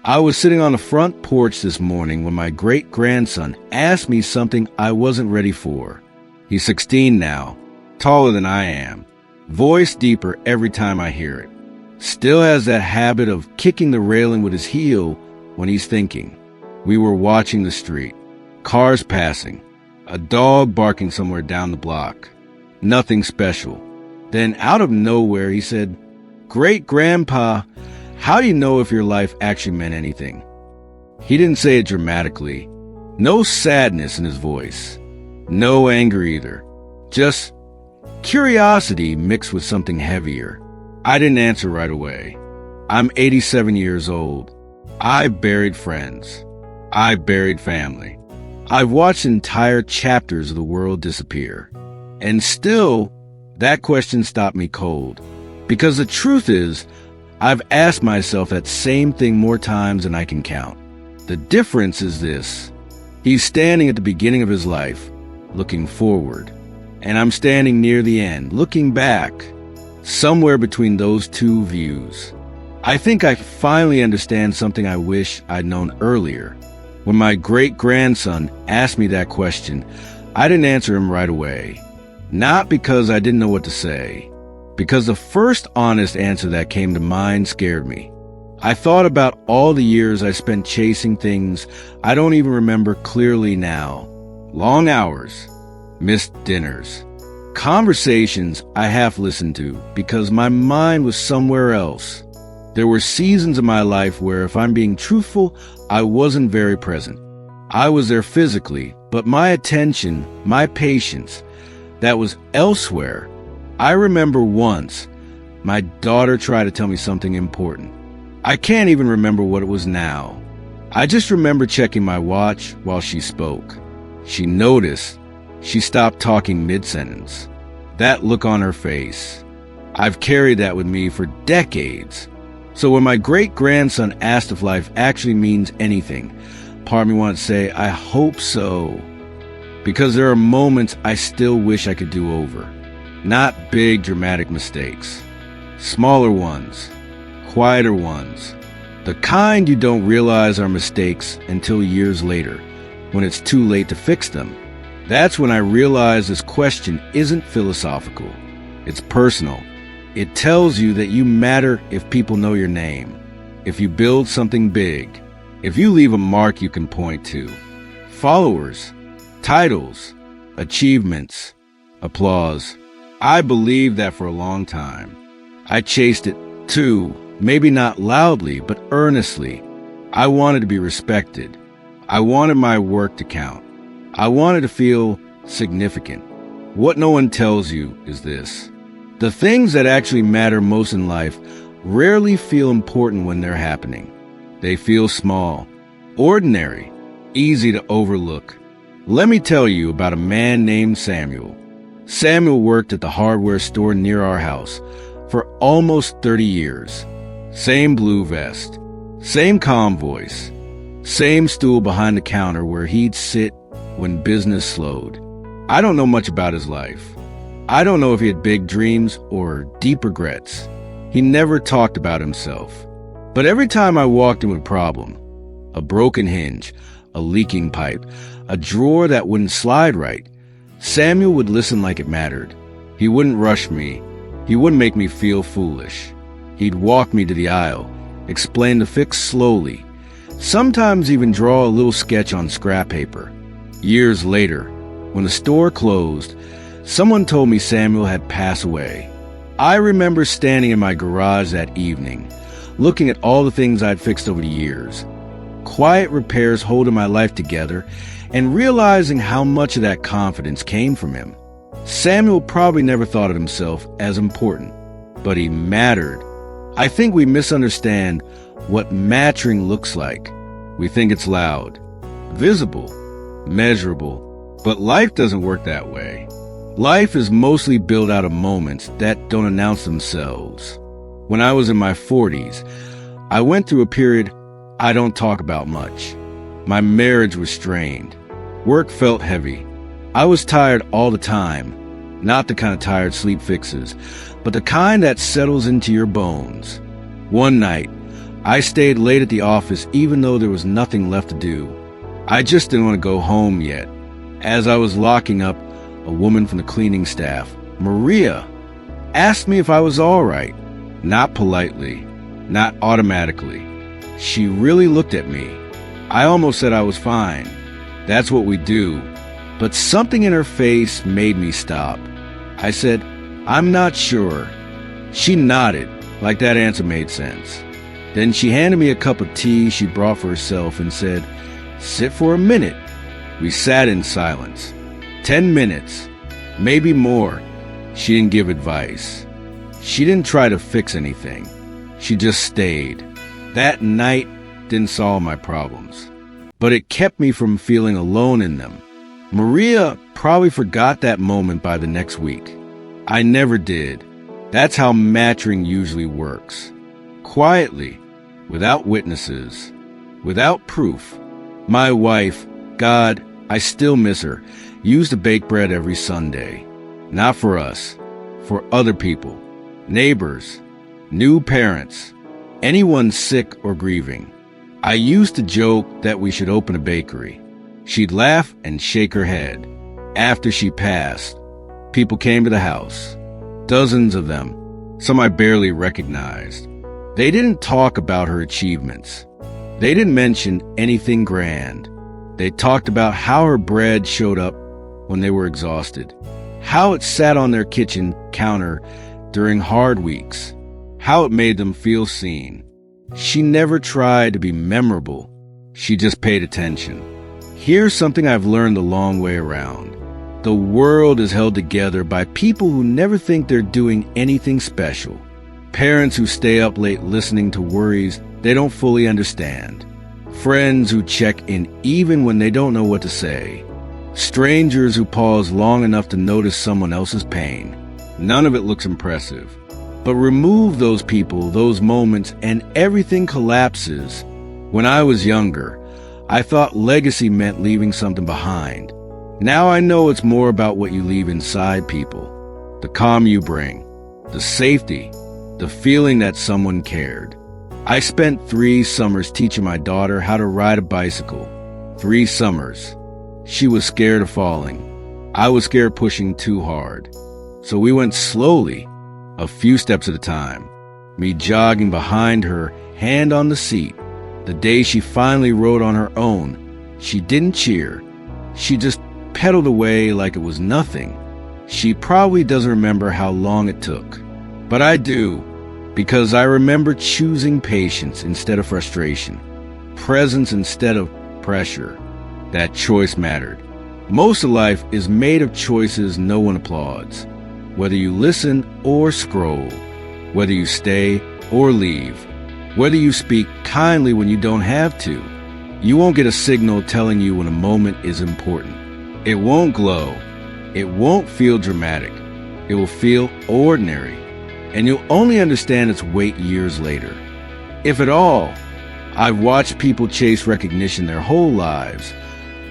I was sitting on the front porch this morning when my great-grandson asked me something I wasn't ready for. He's 16 now, taller than I am, voice deeper every time I hear it. Still has that habit of kicking the railing with his heel when he's thinking. We were watching the street, cars passing, a dog barking somewhere down the block. Nothing special. Then out of nowhere he said, "Great-grandpa, how do you know if your life actually meant anything?" He didn't say it dramatically. No sadness in his voice. No anger either. Just curiosity mixed with something heavier. I didn't answer right away. I'm 87 years old. I've buried friends. I've buried family. I've watched entire chapters of the world disappear. And still, that question stopped me cold. Because the truth is, I've asked myself that same thing more times than I can count. The difference is this. He's standing at the beginning of his life, looking forward. And I'm standing near the end, looking back. Somewhere between those two views. I think I finally understand something I wish I'd known earlier. When my great-grandson asked me that question, I didn't answer him right away. Not because I didn't know what to say, because the first honest answer that came to mind scared me. I thought about all the years I spent chasing things I don't even remember clearly now. Long hours, missed dinners, conversations I half listened to because my mind was somewhere else. There were seasons of my life where, if I'm being truthful, I wasn't very present. I was there physically, but my attention, my patience, that was elsewhere. I remember once, my daughter tried to tell me something important. I can't even remember what it was now. I just remember checking my watch while she spoke. She noticed. She stopped talking mid-sentence. That look on her face. I've carried that with me for decades. So when my great-grandson asked if life actually means anything, part of me wanted to say, I hope so. Because there are moments I still wish I could do over. Not big, dramatic mistakes. Smaller ones. Quieter ones. The kind you don't realize are mistakes until years later, when it's too late to fix them. That's when I realized this question isn't philosophical. It's personal. It tells you that you matter if people know your name, if you build something big, if you leave a mark you can point to. Followers, titles, achievements, applause. I believed that for a long time. I chased it too, maybe not loudly, but earnestly. I wanted to be respected. I wanted my work to count. I wanted to feel significant. What no one tells you is this. The things that actually matter most in life rarely feel important when they're happening. They feel small, ordinary, easy to overlook. Let me tell you about a man named Samuel. Samuel worked at the hardware store near our house for almost 30 years. Same blue vest, same calm voice, same stool behind the counter where he'd sit when business slowed. I don't know much about his life. I don't know if he had big dreams or deep regrets. He never talked about himself. But every time I walked in with a problem, a broken hinge, a leaking pipe, a drawer that wouldn't slide right, Samuel would listen like it mattered. He wouldn't rush me. He wouldn't make me feel foolish. He'd walk me to the aisle, explain the fix slowly, sometimes even draw a little sketch on scrap paper. Years later, when the store closed, someone told me Samuel had passed away. I remember standing in my garage that evening, looking at all the things I'd fixed over the years, quiet repairs holding my life together, and realizing how much of that confidence came from him. Samuel probably never thought of himself as important, but he mattered. I think we misunderstand what mattering looks like. We think it's loud, visible, measurable, but life doesn't work that way. Life is mostly built out of moments that don't announce themselves. When I was in my 40s, I went through a period I don't talk about much. My marriage was strained. Work felt heavy. I was tired all the time. Not the kind of tired sleep fixes, but the kind that settles into your bones. One night, I stayed late at the office even though there was nothing left to do. I just didn't want to go home yet. As I was locking up, a woman from the cleaning staff, Maria, asked me if I was all right. Not politely, not automatically. She really looked at me. I almost said I was fine. That's what we do. But something in her face made me stop. I said, "I'm not sure." She nodded, like that answer made sense. Then she handed me a cup of tea she brought for herself and said, "Sit for a minute." We sat in silence. 10 minutes, maybe more. She didn't give advice. She didn't try to fix anything. She just stayed. That night didn't solve my problems, but it kept me from feeling alone in them. Maria probably forgot that moment by the next week. I never did. That's how matching usually works. Quietly, without witnesses, without proof. My wife, God, I still miss her, used to bake bread every Sunday. Not for us, for other people, neighbors, new parents, anyone sick or grieving. I used to joke that we should open a bakery. She'd laugh and shake her head. After she passed, people came to the house. Dozens of them, some I barely recognized. They didn't talk about her achievements. They didn't mention anything grand. They talked about how her bread showed up when they were exhausted, how it sat on their kitchen counter during hard weeks, how it made them feel seen. She never tried to be memorable. She just paid attention. Here's something I've learned the long way around. The world is held together by people who never think they're doing anything special. Parents who stay up late listening to worries they don't fully understand. Friends who check in even when they don't know what to say. Strangers who pause long enough to notice someone else's pain. None of it looks impressive. But remove those people, those moments, and everything collapses. When I was younger, I thought legacy meant leaving something behind. Now I know it's more about what you leave inside people. The calm you bring, the safety, the feeling that someone cared. I spent 3 summers teaching my daughter how to ride a bicycle. 3 summers. She was scared of falling. I was scared pushing too hard. So we went slowly, a few steps at a time. Me jogging behind her, hand on the seat. The day she finally rode on her own, she didn't cheer. She just pedaled away like it was nothing. She probably doesn't remember how long it took. But I do, because I remember choosing patience instead of frustration, presence instead of pressure. That choice mattered. Most of life is made of choices no one applauds. Whether you listen or scroll, whether you stay or leave, whether you speak kindly when you don't have to, you won't get a signal telling you when a moment is important. It won't glow. It won't feel dramatic. It will feel ordinary. And you'll only understand its weight years later. If at all. I've watched people chase recognition their whole lives,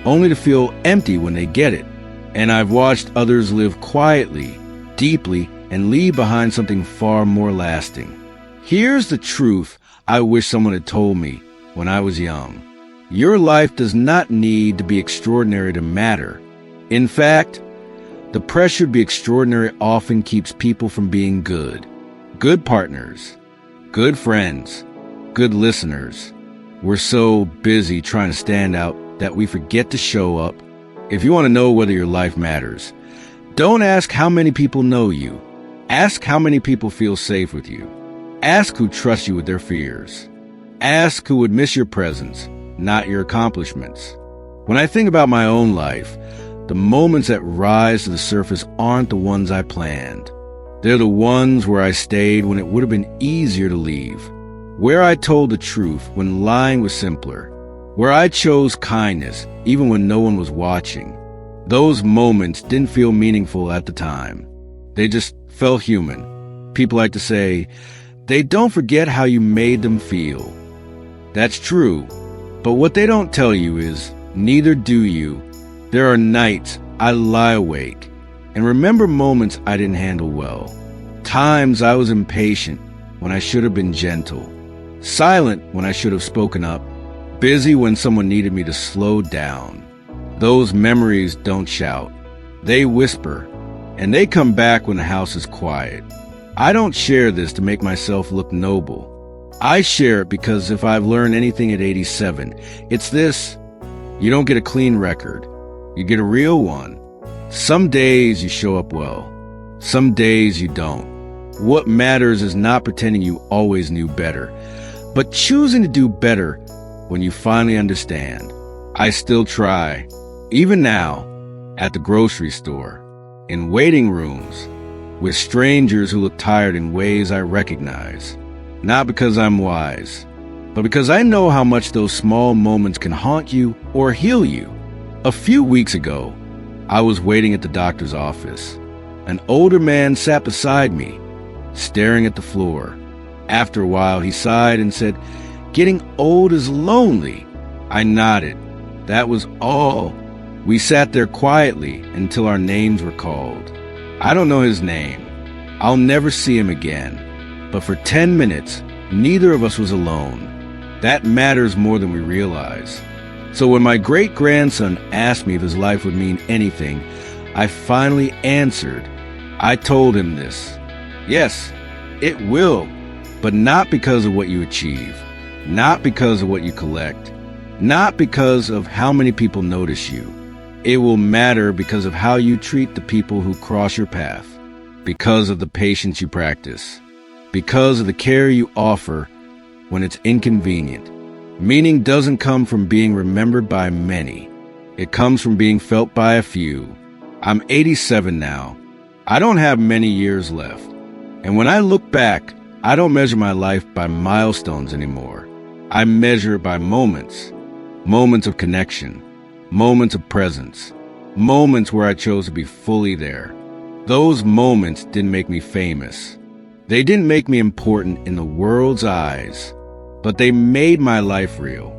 only to feel empty when they get it. And I've watched others live quietly, deeply, and leave behind something far more lasting. Here's the truth I wish someone had told me when I was young. Your life does not need to be extraordinary to matter. In fact, the pressure to be extraordinary often keeps people from being good. Good partners, good friends, good listeners. We're so busy trying to stand out that we forget to show up. If you want to know whether your life matters, don't ask how many people know you. Ask how many people feel safe with you. Ask who trusts you with their fears. Ask who would miss your presence, not your accomplishments. When I think about my own life, the moments that rise to the surface aren't the ones I planned. They're the ones where I stayed when it would have been easier to leave, where I told the truth when lying was simpler, where I chose kindness even when no one was watching. Those moments didn't feel meaningful at the time. They just felt human. People like to say, they don't forget how you made them feel. That's true, but what they don't tell you is, neither do you. There are nights I lie awake and remember moments I didn't handle well. Times I was impatient when I should have been gentle. Silent when I should have spoken up. Busy when someone needed me to slow down. Those memories don't shout. They whisper, and they come back when the house is quiet. I don't share this to make myself look noble. I share it because if I've learned anything at 87, it's this. You don't get a clean record. You get a real one. Some days you show up well. Some days you don't. What matters is not pretending you always knew better, but choosing to do better when you finally understand. I still try, even now, at the grocery store, in waiting rooms, with strangers who look tired in ways I recognize. Not because I'm wise, but because I know how much those small moments can haunt you or heal you. A few weeks ago, I was waiting at the doctor's office. An older man sat beside me, staring at the floor. After a while, he sighed and said, "Getting old is lonely." I nodded. That was all. We sat there quietly until our names were called. I don't know his name. I'll never see him again. But for 10 minutes, neither of us was alone. That matters more than we realize. So when my great-grandson asked me if his life would mean anything, I finally answered. I told him this. Yes, it will, but not because of what you achieve, not because of what you collect, not because of how many people notice you. It will matter because of how you treat the people who cross your path, because of the patience you practice, because of the care you offer when it's inconvenient. Meaning doesn't come from being remembered by many. It comes from being felt by a few. I'm 87 now. I don't have many years left. And when I look back, I don't measure my life by milestones anymore. I measure it by moments. Moments of connection. Moments of presence. Moments where I chose to be fully there. Those moments didn't make me famous. They didn't make me important in the world's eyes, but they made my life real.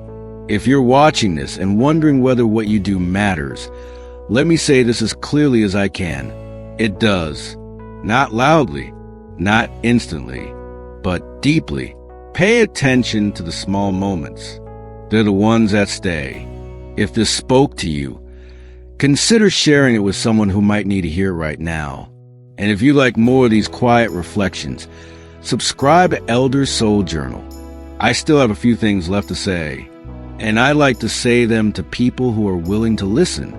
If you're watching this and wondering whether what you do matters, let me say this as clearly as I can. It does. Not loudly, not instantly, but deeply. Pay attention to the small moments. They're the ones that stay. If this spoke to you, consider sharing it with someone who might need to hear it right now. And if you like more of these quiet reflections, subscribe to Elder Soul Journal. I still have a few things left to say, and I like to say them to people who are willing to listen.